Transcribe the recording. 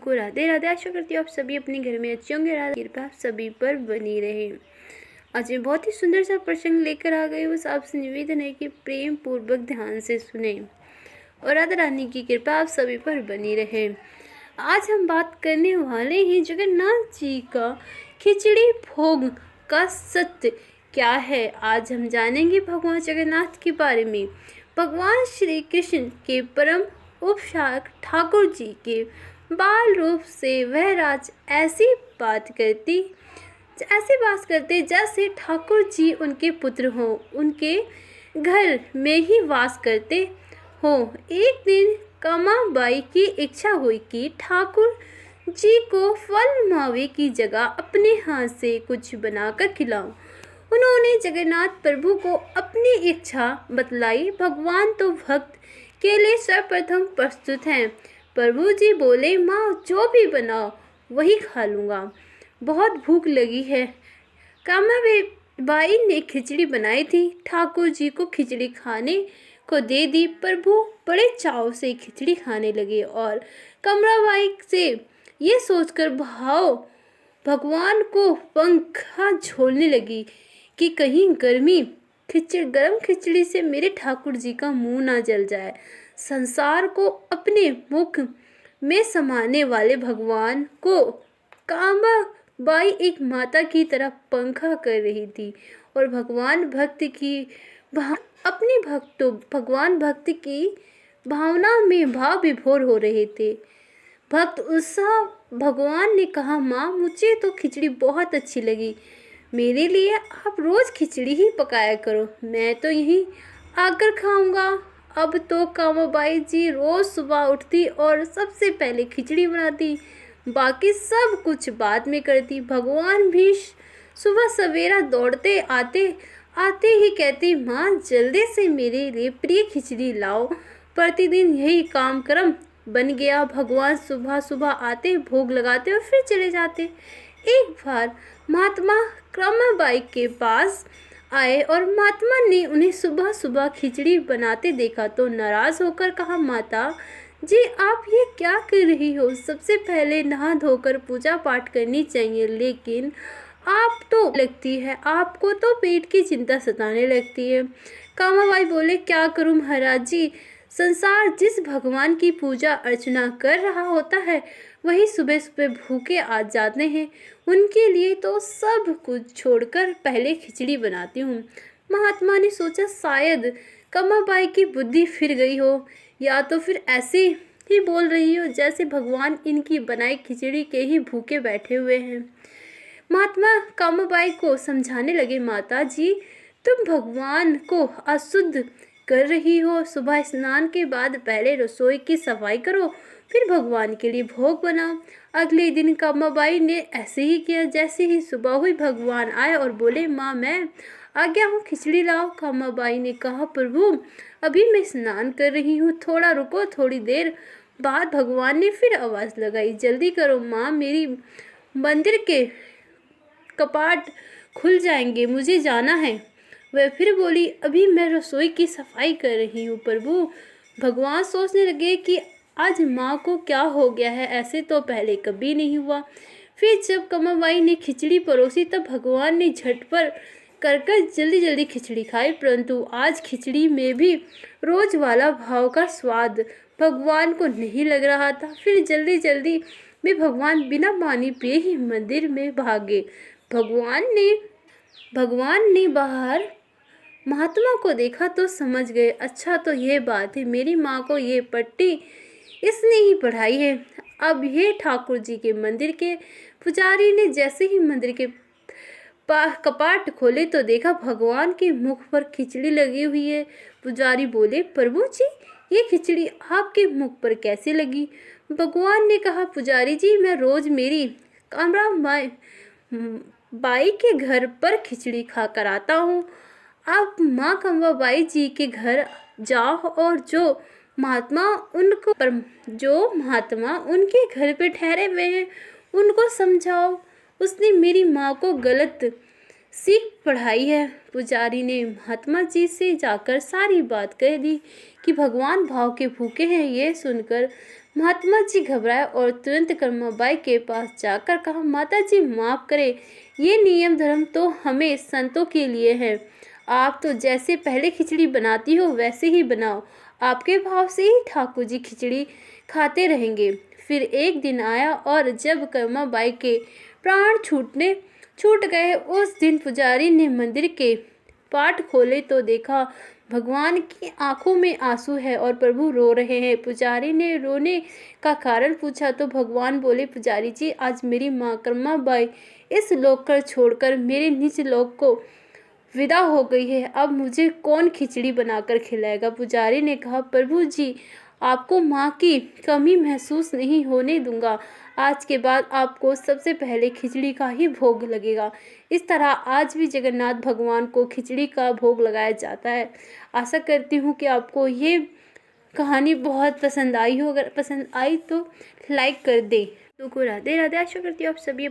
को राधे राधे। आशा करती हूँ आप सभी अपने घर में अच्छे होंगे। राधे कृपा आप सभी पर बनी रहे। आज मैं बहुत ही सुंदर सा प्रसंग लेकर आ गई हूँ। आपसे निवेदन है कि प्रेम पूर्वक ध्यान से सुने और राधा रानी की कृपा आप सभी पर बनी रहे। आज हम बात करने वाले हैं जगन्नाथ जी का खिचड़ी भोग का सत्य क्या है। आज हम जानेंगे भगवान जगन्नाथ के बारे में। भगवान श्री कृष्ण के परम उपशाक ठाकुर जी के बाल रूप से वह राज ऐसी बात करते जैसे ठाकुर जी उनके पुत्र हों, उनके घर में ही वास करते हों। एक दिन कमाबाई की इच्छा हुई कि ठाकुर जी को फल मावे की जगह अपने हाथ से कुछ बनाकर खिलाऊं। उन्होंने जगन्नाथ प्रभु को अपनी इच्छा बतलाई। भगवान तो भक्त के लिए सर्वप्रथम प्रस्तुत हैं। प्रभु जी बोले, माँ जो भी बनाओ वही खा लूँगा, बहुत भूख लगी है। कामाबाई ने खिचड़ी बनाई थी। ठाकुर जी को खिचड़ी खाने को दे दी। प्रभु बड़े चाव से खिचड़ी खाने लगे और कमराबाई से ये सोचकर भगवान को पंखा झोलने लगी कि कहीं गरम खिचड़ी से मेरे ठाकुर जी का मुंह ना जल जाए। संसार को अपने मुख में समाने वाले भगवान को कामाबाई एक माता की तरह पंखा कर रही थी और भगवान भक्त की भावना में भाव विभोर हो रहे थे। भक्त उत्साह भगवान ने कहा, माँ मुझे तो खिचड़ी बहुत अच्छी लगी, मेरे लिए आप रोज खिचड़ी ही पकाया करो, मैं तो यहीं आकर खाऊंगा। अब तो कामाबाई जी रोज सुबह उठती और सबसे पहले खिचड़ी बनाती, बाकी सब कुछ बाद में करती। भगवान भी सुबह सवेरा दौड़ते आते ही कहती, माँ जल्दी से मेरे लिए प्रिय खिचड़ी लाओ। प्रतिदिन यही काम क्रम बन गया। भगवान सुबह सुबह आते, भोग लगाते और फिर चले जाते। एक बार महात्मा कामाबाई के पास आए और महात्मा ने उन्हें सुबह सुबह खिचड़ी बनाते देखा तो नाराज होकर कहा, माता जी आप ये क्या कर रही हो? सबसे पहले नहा धोकर पूजा पाठ करनी चाहिए, लेकिन आपको तो पेट की चिंता सताने लगती है। कामाबाई बोले, क्या करूं महाराज जी, संसार जिस भगवान की पूजा अर्चना कर रहा होता है वही सुबह सुबह भूखे आ जाते हैं, उनके लिए तो सब कुछ छोड़कर पहले खिचड़ी बनाती हूँ। महात्मा ने सोचा शायद कामाबाई की बुद्धि फिर गई हो, या तो फिर ऐसे ही बोल रही हो जैसे भगवान इनकी बनाई खिचड़ी के ही भूखे बैठे हुए हैं। महात्मा कामाबाई को समझाने लगे, माता जी तुम भगवान को अशुद्ध कर रही हो। सुबह स्नान के बाद पहले रसोई की सफाई करो, फिर भगवान के लिए भोग बनाओ। अगले दिन कामाबाई ने ऐसे ही किया। जैसे ही सुबह हुई भगवान आए और बोले, माँ मैं आ गया हूँ, खिचड़ी लाओ। कामाबाई ने कहा, प्रभु अभी मैं स्नान कर रही हूँ, थोड़ा रुको। थोड़ी देर बाद भगवान ने फिर आवाज़ लगाई, जल्दी करो माँ, मेरी मंदिर के कपाट खुल जाएंगे, मुझे जाना है। वह फिर बोली, अभी मैं रसोई की सफाई कर रही हूँ। प्रभु भगवान सोचने लगे कि आज माँ को क्या हो गया है, ऐसे तो पहले कभी नहीं हुआ। फिर जब कामाबाई ने खिचड़ी परोसी तब भगवान ने झटपट कर जल्दी जल्दी खिचड़ी खाई, परंतु आज खिचड़ी में भी रोज वाला भाव का स्वाद भगवान को नहीं लग रहा था। फिर जल्दी जल्दी में भगवान बिना पानी पिए ही मंदिर में भागे। भगवान ने बाहर महात्मा को देखा तो समझ गए, अच्छा तो ये बात है, मेरी माँ को ये पट्टी इसने ही पढ़ाई है। अब ये ठाकुर जी के मंदिर के पुजारी ने जैसे ही मंदिर के कपाट खोले तो देखा भगवान के मुख पर खिचड़ी लगी हुई है। पुजारी बोले, प्रभु जी ये खिचड़ी आपके मुख पर कैसे लगी? भगवान ने कहा, पुजारी जी मैं रोज मेरी कामराबाई के घर पर खिचड़ी खा कर आता हूँ। आप माँ कामराबाई जी के घर जाओ और जो महात्मा उनके घर पे ठहरे हुए हैं उनको समझाओ, उसने मेरी माँ को गलत सीख पढ़ाई है। पुजारी ने महात्मा जी से जाकर सारी बात कह दी कि भगवान भाव के भूखे हैं। ये सुनकर महात्मा जी घबराए और तुरंत कर्माबाई के पास जाकर कहा, माता जी माफ़ करें, ये नियम धर्म तो हमें संतों के लिए है। आप तो जैसे पहले खिचड़ी बनाती हो वैसे ही बनाओ, आपके भाव से ही ठाकुर जी खिचड़ी खाते रहेंगे। फिर एक दिन आया और जब कर्माबाई के प्राण छूट गए, उस दिन पुजारी ने मंदिर के पाट खोले तो देखा भगवान की आंखों में आंसू है और प्रभु रो रहे हैं। पुजारी ने रोने का कारण पूछा तो भगवान बोले, पुजारी जी, आज मेरी माँ कर्माबाई इस लोक को छोड़कर मेरे निज लोक को विदा हो गई है। अब मुझे कौन खिचड़ी बनाकर खिलाएगा। पुजारी ने कहा, प्रभु जी, आपको माँ की कमी महसूस नहीं होने दूंगा। आज के बाद आपको सबसे पहले खिचड़ी का ही भोग लगेगा। इस तरह आज भी जगन्नाथ भगवान को खिचड़ी का भोग लगाया जाता है। आशा करती हूँ कि आपको ये कहानी बहुत पसंद आई हो। अगर पसंद आई तो लाइक कर दें। तो को राधे राधे। आशा करती हूँ आप सभी अपने